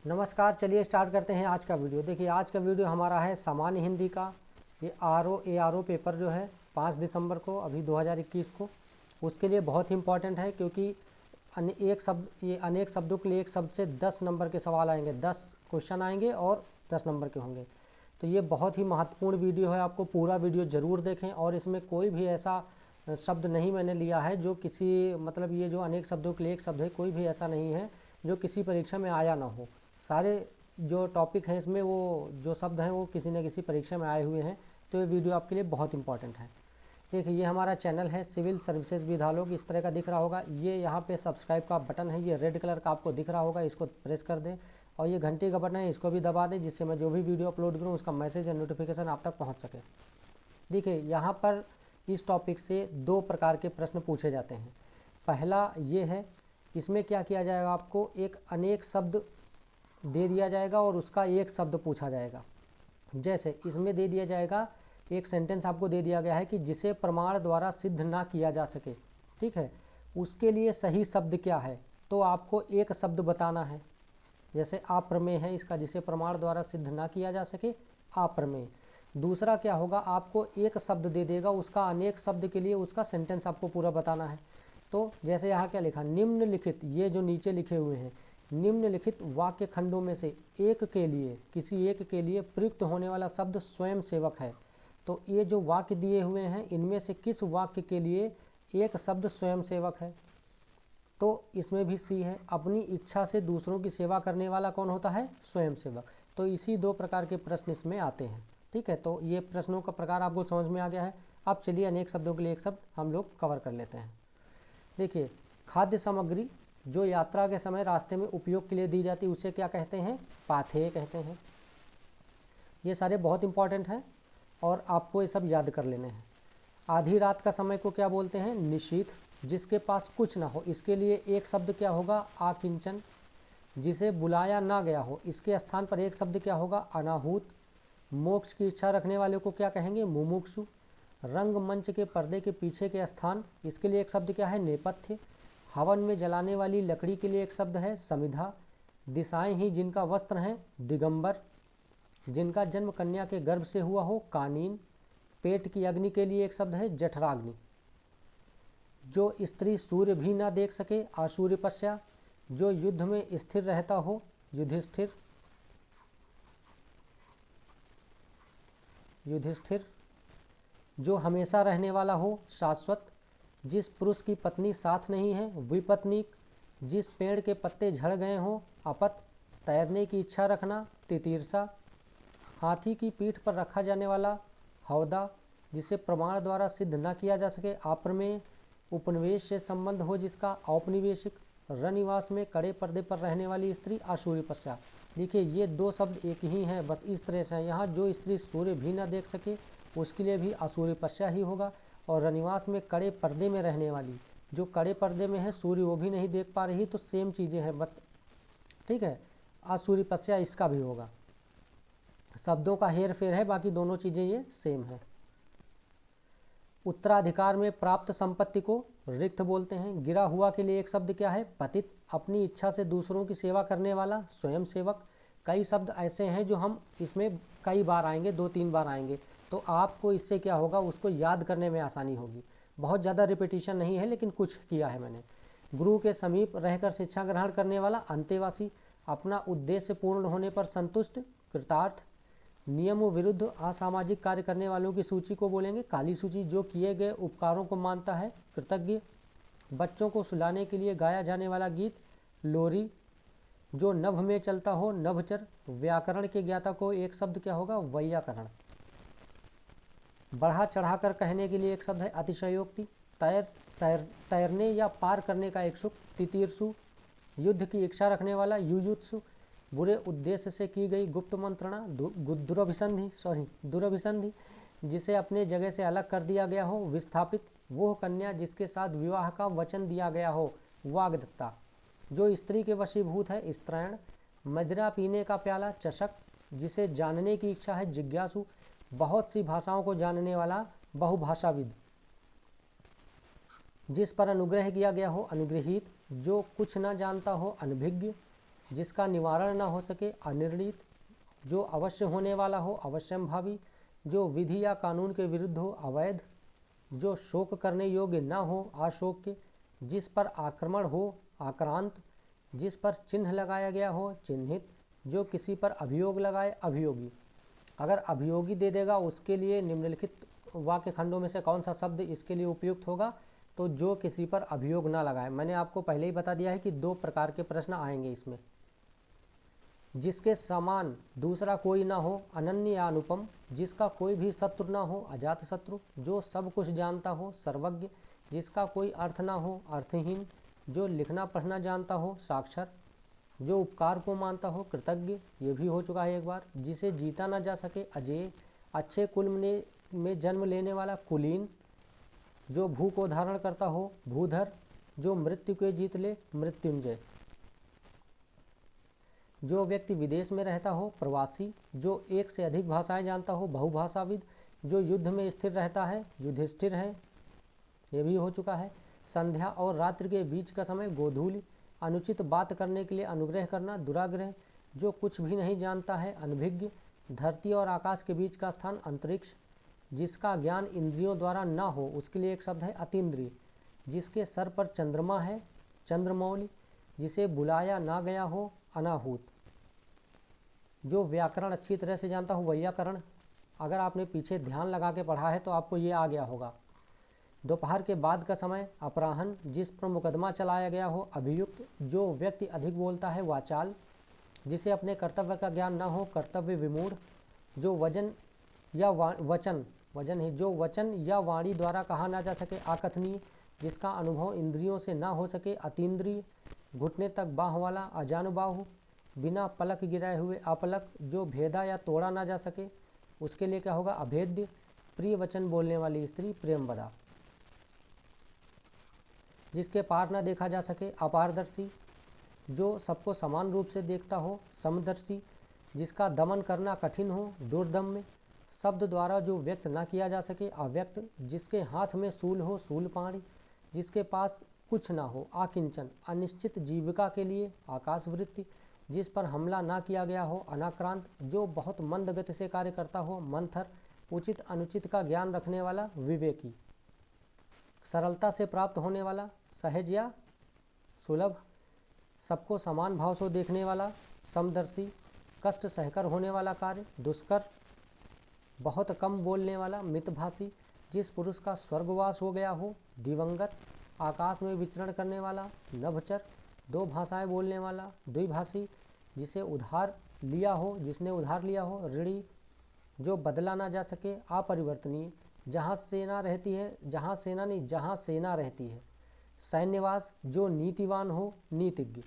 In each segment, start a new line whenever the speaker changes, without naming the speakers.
नमस्कार, चलिए स्टार्ट करते हैं आज का वीडियो। देखिए आज का वीडियो हमारा है सामान्य हिंदी का। ये ARO पेपर जो है 5 दिसंबर को अभी 2021 को, उसके लिए बहुत ही इम्पॉर्टेंट है क्योंकि ये अनेक शब्दों के लिए एक शब्द से 10 नंबर के सवाल आएंगे, 10 क्वेश्चन आएंगे और 10 नंबर के होंगे। तो ये बहुत ही महत्वपूर्ण वीडियो है, आपको पूरा वीडियो ज़रूर देखें। और इसमें कोई भी ऐसा शब्द नहीं मैंने लिया है जो किसी ये जो अनेक शब्दों के लिए एक शब्द है, कोई भी ऐसा नहीं है जो किसी परीक्षा में आया ना हो। सारे जो टॉपिक हैं इसमें वो जो शब्द हैं वो किसी न किसी परीक्षा में आए हुए हैं। तो ये वीडियो आपके लिए बहुत इंपॉर्टेंट है। देखिए ये हमारा चैनल है सिविल सर्विसेज विधालय, इस तरह का दिख रहा होगा। ये यहाँ पे सब्सक्राइब का बटन है, ये रेड कलर का आपको दिख रहा होगा, इसको प्रेस कर दें। और ये घंटे का बटन है, इसको भी दबा दें, जिससे मैं जो भी वीडियो अपलोड करूँ उसका मैसेज या नोटिफिकेशन आप तक पहुँच सके। देखिए यहाँ पर इस टॉपिक से 2 प्रकार के प्रश्न पूछे जाते हैं। पहला ये है, इसमें क्या किया जाएगा, आपको एक अनेक शब्द दे दिया जाएगा और उसका एक शब्द पूछा जाएगा। जैसे इसमें दे दिया जाएगा, एक सेंटेंस आपको दे दिया गया है कि जिसे प्रमाण द्वारा सिद्ध ना किया जा सके, ठीक है, उसके लिए सही शब्द क्या है। तो आपको एक शब्द बताना है। जैसे अप्रमेय है इसका, जिसे प्रमाण द्वारा सिद्ध ना किया जा सके, अप्रमेय। दूसरा क्या होगा, आपको एक शब्द दे देगा, उसका अनेक शब्द के लिए उसका सेंटेंस आपको पूरा बताना है। तो जैसे यहाँ क्या लिखा, निम्नलिखित, ये जो नीचे लिखे हुए हैं, निम्नलिखित वाक्य खंडों में से एक के लिए, किसी एक के लिए प्रयुक्त होने वाला शब्द स्वयं सेवक है। तो ये जो वाक्य दिए हुए हैं, इनमें से किस वाक्य के लिए एक शब्द स्वयं सेवक है। तो इसमें भी सी है, अपनी इच्छा से दूसरों की सेवा करने वाला कौन होता है, स्वयं सेवक। तो इसी 2 प्रकार के प्रश्न इसमें आते हैं, ठीक है। तो ये प्रश्नों का प्रकार आपको समझ में आ गया है। अब चलिए अनेक शब्दों के लिए एक शब्द हम लोग कवर कर लेते हैं। देखिए खाद्य सामग्री जो यात्रा के समय रास्ते में उपयोग के लिए दी जाती है उसे क्या कहते हैं, पाथेय कहते हैं। ये सारे बहुत इंपॉर्टेंट हैं और आपको ये सब याद कर लेने हैं। आधी रात का समय को क्या बोलते हैं, निशीथ। जिसके पास कुछ ना हो, इसके लिए एक शब्द क्या होगा, आकिंचन। जिसे बुलाया ना गया हो, इसके स्थान पर एक शब्द क्या होगा, अनाहूत। मोक्ष की इच्छा रखने वाले को क्या कहेंगे, मुमुक्षु। रंगमंच के पर्दे के पीछे के स्थान, इसके लिए एक शब्द क्या है, नेपथ्य। हवन में जलाने वाली लकड़ी के लिए एक शब्द है, समिधा। दिशाएं ही जिनका वस्त्र हैं, दिगंबर। जिनका जन्म कन्या के गर्भ से हुआ हो, कानीन। पेट की अग्नि के लिए एक शब्द है, जठराग्नि। जो स्त्री सूर्य भी ना देख सके, आसूर्यपस्या। जो युद्ध में स्थिर रहता हो, युधिष्ठिर। युधिष्ठिर। जो हमेशा रहने वाला हो, शाश्वत। जिस पुरुष की पत्नी साथ नहीं है, विपत्नीक। जिस पेड़ के पत्ते झड़ गए हों, अपत। तैरने की इच्छा रखना, तितीर्षा। हाथी की पीठ पर रखा जाने वाला, हौदा। जिसे प्रमाण द्वारा सिद्ध न किया जा सके, अप्रमेय। उपनिवेश से संबंध हो जिसका, औपनिवेशिक। रनिवास में कड़े पर्दे पर रहने वाली स्त्री, आसूर्यपस्या। देखिए ये 2 शब्द एक ही हैं, बस इस तरह से। यहाँ जो स्त्री सूर्य भी न देख सके उसके लिए भी आसूर्यपस्या ही होगा। और रनिवास में कड़े पर्दे में रहने वाली, जो कड़े पर्दे में है, सूर्य वो भी नहीं देख पा रही, तो सेम चीज़ें हैं बस, ठीक है। आसूर्यपस्या इसका भी होगा। शब्दों का हेर फेर है, बाकी दोनों चीज़ें ये सेम है। उत्तराधिकार में प्राप्त संपत्ति को रिक्त बोलते हैं। गिरा हुआ के लिए एक शब्द क्या है, पतित। अपनी इच्छा से दूसरों की सेवा करने वाला, स्वयं सेवक। कई शब्द ऐसे हैं जो हम इसमें कई बार आएंगे, 2-3 बार आएंगे, तो आपको इससे क्या होगा, उसको याद करने में आसानी होगी। बहुत ज़्यादा रिपीटिशन नहीं है, लेकिन कुछ किया है मैंने। गुरु के समीप रहकर शिक्षा ग्रहण करने वाला, अंतेवासी। अपना उद्देश्य पूर्ण होने पर संतुष्ट, कृतार्थ। नियमों विरुद्ध असामाजिक कार्य करने वालों की सूची को बोलेंगे, काली सूची। जो किए गए उपकारों को मानता है, कृतज्ञ। बच्चों को सुलाने के लिए गाया जाने वाला गीत, लोरी। जो नभ में चलता हो, नभचर। व्याकरण के ज्ञाता को एक शब्द क्या होगा, वैयाकरण। बढ़ा चढ़ाकर कहने के लिए एक शब्द है, अतिशयोक्ति। तैरने या पार करने का इच्छुक, तितीर्षु। युद्ध की इच्छा रखने वाला, युयुत्सु। बुरे उद्देश्य से की गई गुप्त मंत्रणा, दुरभिसंधि। जिसे अपने जगह से अलग कर दिया गया हो, विस्थापित। वो कन्या जिसके साथ विवाह का वचन दिया गया हो, वाग्दत्ता। जो स्त्री के वशीभूत है, स्त्रैण। मदिरा पीने का प्याला, चषक। जिसे जानने की इच्छा है, जिज्ञासु। बहुत सी भाषाओं को जानने वाला, बहुभाषाविद। जिस पर अनुग्रह किया गया हो, अनुग्रहीत। जो कुछ न जानता हो, अनभिज्ञ। जिसका निवारण न हो सके अनिर्णीत, जो अवश्य होने वाला हो अवश्यंभावी, जो विधि या कानून के विरुद्ध हो अवैध, जो शोक करने योग्य न हो अशोक्य, जिस पर आक्रमण हो आक्रांत, जिस पर चिन्ह लगाया गया हो चिन्हित, जो किसी पर अभियोग लगाए अभियोगी। अगर अभियोगी दे देगा उसके लिए निम्नलिखित वाक्य खंडों में से कौन सा शब्द इसके लिए उपयुक्त होगा, तो जो किसी पर अभियोग ना लगाए। मैंने आपको पहले ही बता दिया है कि 2 प्रकार के प्रश्न आएंगे इसमें। जिसके समान दूसरा कोई ना हो अनन्य या अनुपम, जिसका कोई भी शत्रु ना हो अजात शत्रु, जो सब कुछ जानता हो सर्वज्ञ, जिसका कोई अर्थ ना हो अर्थहीन, जो लिखना पढ़ना जानता हो साक्षर, जो उपकार को मानता हो कृतज्ञ, ये भी हो चुका है एक बार। जिसे जीता ना जा सके अजेय, अच्छे कुल में जन्म लेने वाला कुलीन, जो भू को धारण करता हो भूधर, जो मृत्यु को जीत ले मृत्युंजय, जो व्यक्ति विदेश में रहता हो प्रवासी, जो एक से अधिक भाषाएं जानता हो बहुभाषाविद, जो युद्ध में स्थिर रहता है युधिष्ठिर है, ये भी हो चुका है। संध्या और रात्रि के बीच का समय गोधूलि, अनुचित बात करने के लिए अनुग्रह करना दुराग्रह, जो कुछ भी नहीं जानता है अनभिज्ञ, धरती और आकाश के बीच का स्थान अंतरिक्ष, जिसका ज्ञान इंद्रियों द्वारा न हो उसके लिए एक शब्द है अतीन्द्रिय, जिसके सर पर चंद्रमा है चंद्रमौली, जिसे बुलाया ना गया हो अनाहूत, जो व्याकरण अच्छी तरह से जानता हो वैयाकरण। अगर आपने पीछे ध्यान लगा के पढ़ा है तो आपको ये आ गया होगा। दोपहर के बाद का समय अपराह्न, जिस पर मुकदमा चलाया गया हो अभियुक्त, जो व्यक्ति अधिक बोलता है वाचाल, जिसे अपने कर्तव्य का ज्ञान न हो कर्तव्य विमूढ़, जो वचन या वाणी द्वारा कहा ना जा सके अकथनीय, जिसका अनुभव इंद्रियों से ना हो सके अतीन्द्रिय, घुटने तक बाह वाला अजानुबाहु, बिना पलक गिराए हुए अपलक, जो भेदा या तोड़ा ना जा सके उसके लिए क्या होगा अभेद्य, प्रिय वचन बोलने वाली स्त्री प्रेमवदा, जिसके पार ना देखा जा सके अपारदर्शी, जो सबको समान रूप से देखता हो समदर्शी, जिसका दमन करना कठिन हो दुर्दम्य, शब्द द्वारा जो व्यक्त ना किया जा सके अव्यक्त, जिसके हाथ में शूल हो शूलपाणी, जिसके पास कुछ ना हो आकिंचन, अनिश्चित जीविका के लिए आकाशवृत्ति, जिस पर हमला ना किया गया हो अनाक्रांत, जो बहुत मंद गति से कार्य करता हो मंथर, उचित अनुचित का ज्ञान रखने वाला विवेकी, सरलता से प्राप्त होने वाला सहज या सुलभ, सबको समान भाव से देखने वाला समदर्शी, कष्ट सहकर होने वाला कार्य दुष्कर, बहुत कम बोलने वाला मितभाषी, जिस पुरुष का स्वर्गवास हो गया हो दिवंगत, आकाश में विचरण करने वाला नभचर, 2 भाषाएं बोलने वाला द्विभाषी, जिसने उधार लिया हो ऋणी, जो बदला ना जा सके अपरिवर्तनीय, जहाँ सेना रहती है सैन्यवास, जो नीतिवान हो नीतिज्ञ,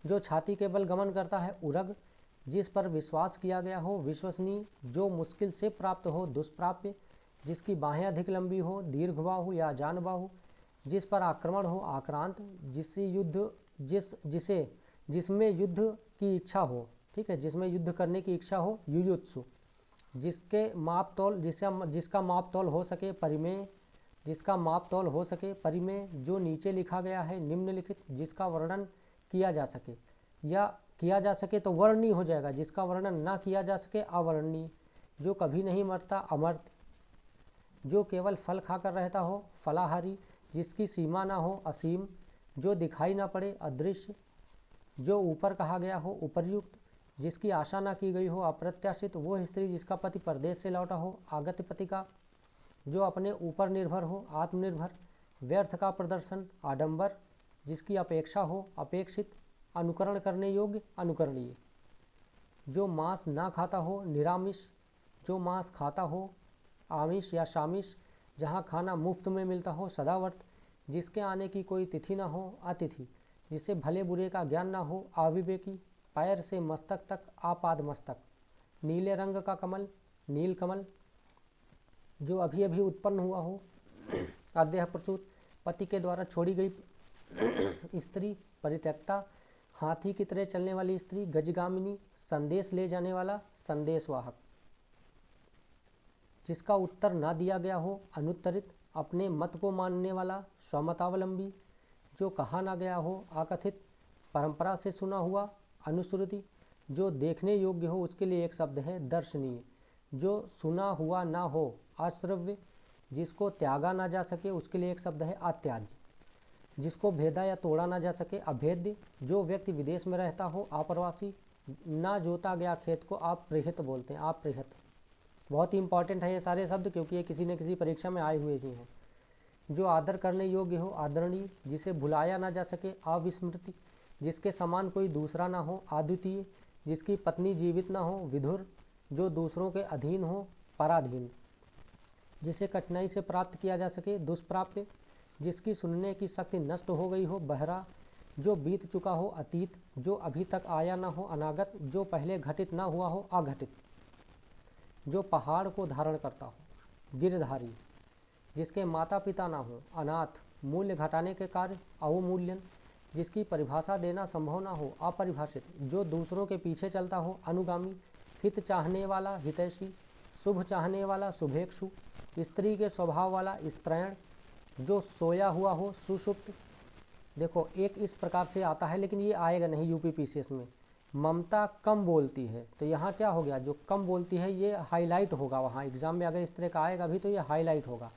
जो छाती के बल गमन करता है उरग, जिस पर विश्वास किया गया हो विश्वसनीय, जो मुश्किल से प्राप्त हो दुष्प्राप्य, जिसकी बाहें अधिक लंबी हो दीर्घबाहु या जानबाहु, जिस पर आक्रमण हो आक्रांत, जिसमें युद्ध की इच्छा हो, ठीक है, जिसमें युद्ध करने की इच्छा हो युयुत्सु, जिसका माप तौल हो सके परिमेय, जो नीचे लिखा गया है निम्नलिखित, जिसका वर्णन किया जा सके तो वर्णनीय हो जाएगा, जिसका वर्णन ना किया जा सके अवर्णनीय, जो कभी नहीं मरता अमर्त्य, जो केवल फल खाकर रहता हो फलाहारी, जिसकी सीमा ना हो असीम, जो दिखाई ना पड़े अदृश्य, जो ऊपर कहा गया हो उपर्युक्त, जिसकी आशा ना की गई हो अप्रत्याशित, वो स्त्री जिसका पति परदेश से लौटा हो आगत्य पति का, जो अपने ऊपर निर्भर हो आत्मनिर्भर, व्यर्थ का प्रदर्शन आडंबर, जिसकी अपेक्षा हो अपेक्षित, अनुकरण करने योग्य अनुकरणीय, जो मांस ना खाता हो निरामिष, जो मांस खाता हो आमिष या शामिष, जहाँ खाना मुफ्त में मिलता हो सदावर्त, जिसके आने की कोई तिथि ना हो अतिथि, जिसे भले बुरे का ज्ञान ना हो अविवेकी, पैर से मस्तक तक आपाद मस्तक, नीले रंग का कमल नील कमल, जो अभी अभी उत्पन्न हुआ हो अद्यः प्रसूत, पति के द्वारा छोड़ी गई स्त्री परित्यक्ता, हाथी की तरह चलने वाली स्त्री गजगामिनी, संदेश ले जाने वाला संदेशवाहक, जिसका उत्तर ना दिया गया हो अनुत्तरित, अपने मत को मानने वाला स्वमतावलंबी, जो कहा ना गया हो अकथित, परंपरा से सुना हुआ, अनुश्रुति। जो देखने योग्य हो उसके लिए एक शब्द है दर्शनीय। जो सुना हुआ ना हो, अश्रव्य। जिसको त्यागा ना जा सके उसके लिए एक शब्द है अत्याज्य। जिसको भेदा या तोड़ा ना जा सके, अभेद्य। जो व्यक्ति विदेश में रहता हो, अप्रवासी। ना जोता गया खेत को अप्रहित बोलते हैं, अप्रहित। बहुत ही इंपॉर्टेंट है ये सारे शब्द, क्योंकि ये किसी न किसी परीक्षा में आए हुए ही हैं। जो आदर करने योग्य हो, आदरणीय। जिसे भुलाया ना जा सके, अविस्मृति। जिसके समान कोई दूसरा ना हो, अद्वितीय। जिसकी पत्नी जीवित ना हो, विधुर। जो दूसरों के अधीन हो, पराधीन। जिसे कठिनाई से प्राप्त किया जा सके, दुष्प्राप्य। जिसकी सुनने की शक्ति नष्ट हो गई हो, बहरा। जो बीत चुका हो, अतीत। जो अभी तक आया ना हो, अनागत। जो पहले घटित ना हुआ हो, अघटित। जो पहाड़ को धारण करता हो, गिरधारी। जिसके माता पिता ना हो, अनाथ। मूल्य घटाने के कार्य, अवमूल्यन। जिसकी परिभाषा देना संभव ना हो, अपरिभाषित। जो दूसरों के पीछे चलता हो, अनुगामी। हित चाहने वाला, हितैषी। शुभ चाहने वाला, शुभेक्षु। स्त्री के स्वभाव वाला, स्त्रैण। जो सोया हुआ हो, सुषुप्त। देखो एक इस प्रकार से आता है, लेकिन ये आएगा नहीं यूपीपीसीएस में। ममता कम बोलती है, तो यहाँ क्या हो गया, जो कम बोलती है ये हाईलाइट होगा वहाँ एग्जाम में, अगर इस तरह का आएगा भी तो ये हाईलाइट होगा।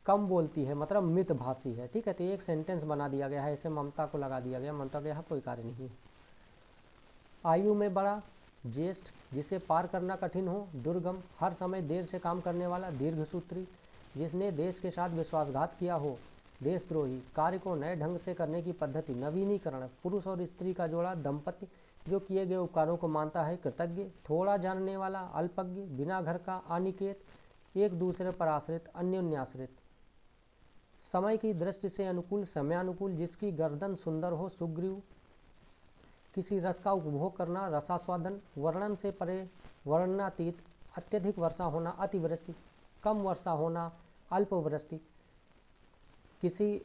कम बोलती है मतलब मितभाषी है, ठीक है। तो एक सेंटेंस बना दिया गया है, ऐसे ममता को लगा दिया गया, ममता के यहाँ कोई कार्य नहीं है। आयु में बड़ा, ज्येष्ठ। जिसे पार करना कठिन हो, दुर्गम। हर समय देर से काम करने वाला, दीर्घसूत्री। जिसने देश के साथ विश्वासघात किया हो, देशद्रोही। कार्य को नए ढंग से करने की पद्धति, नवीनीकरण। पुरुष और स्त्री का जोड़ा, दंपत्ति। जो किए गए उपकारों को मानता है, कृतज्ञ। थोड़ा जानने वाला, अल्पज्ञ। बिना घर का, अनिकेत। एक दूसरे पर आश्रित, अन्योन्याश्रित। समय की दृष्टि से अनुकूल, समयानुकूल। जिसकी गर्दन सुंदर हो, सुग्रीव। किसी रस का उपभोग करना, रसास्वादन। वर्णन से परे, वर्णनातीत। अत्यधिक वर्षा होना, अतिवृष्टि। कम वर्षा होना, अल्पवृष्टि। किसी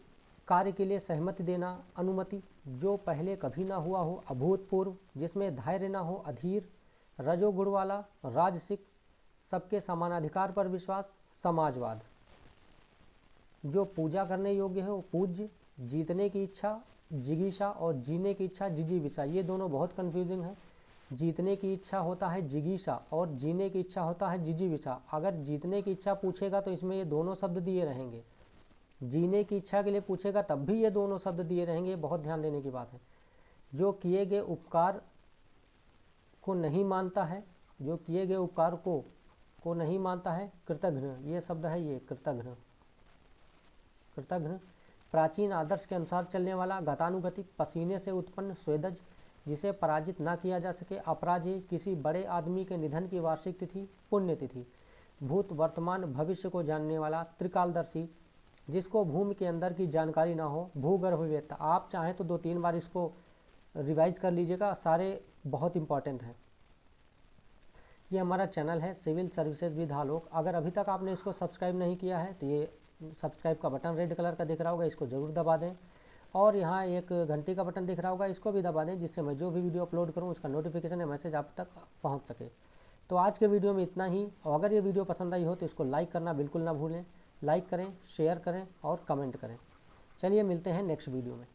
कार्य के लिए सहमति देना, अनुमति। जो पहले कभी ना हुआ हो, अभूतपूर्व। जिसमें धैर्य ना हो, अधीर। रजोगुण वाला, राजसिक। सबके समानाधिकार पर विश्वास, समाजवाद। जो पूजा करने योग्य है वो पूज्य। जीतने की इच्छा, जिगीषा। और जीने की इच्छा, जिजीविषा। ये दोनों बहुत कंफ्यूजिंग है। जीतने की इच्छा होता है जिगीषा और जीने की इच्छा होता है जिजीविषा। अगर जीतने की इच्छा पूछेगा तो इसमें ये दोनों शब्द दिए रहेंगे, जीने की इच्छा के लिए पूछेगा तब भी ये दोनों शब्द दिए रहेंगे, बहुत ध्यान देने की बात है। जो किए गए उपकार को नहीं मानता है, जो किए गए उपकार को नहीं मानता है, कृतघ्न। ये शब्द है, ये कृतघ्न, कृतघ्न। प्राचीन आदर्श के अनुसार चलने वाला, गतानुगतिक। पसीने से उत्पन्न, स्वेदज। जिसे पराजित ना किया जा सके, अपराजय। किसी बड़े आदमी के निधन की वार्षिक तिथि, पुण्यतिथि। भूत वर्तमान भविष्य को जानने वाला, त्रिकालदर्शी। जिसको भूमि के अंदर की जानकारी ना हो, भूगर्भवेत्ता। आप चाहें तो 2-3 बार इसको रिवाइज कर लीजिएगा, सारे बहुत इंपॉर्टेंट हैं। ये हमारा चैनल है सिविल सर्विसेज विद आलोक। अगर अभी तक आपने इसको सब्सक्राइब नहीं किया है तो ये सब्सक्राइब का बटन रेड कलर का दिख रहा होगा, इसको ज़रूर दबा दें। और यहाँ एक घंटी का बटन दिख रहा होगा, इसको भी दबा दें, जिससे मैं जो भी वीडियो अपलोड करूँ उसका नोटिफिकेशन या मैसेज आप तक पहुँच सके। तो आज के वीडियो में इतना ही। और अगर ये वीडियो पसंद आई हो तो इसको लाइक करना बिल्कुल ना भूलें। लाइक करें, शेयर करें और कमेंट करें। चलिए मिलते हैं नेक्स्ट वीडियो में।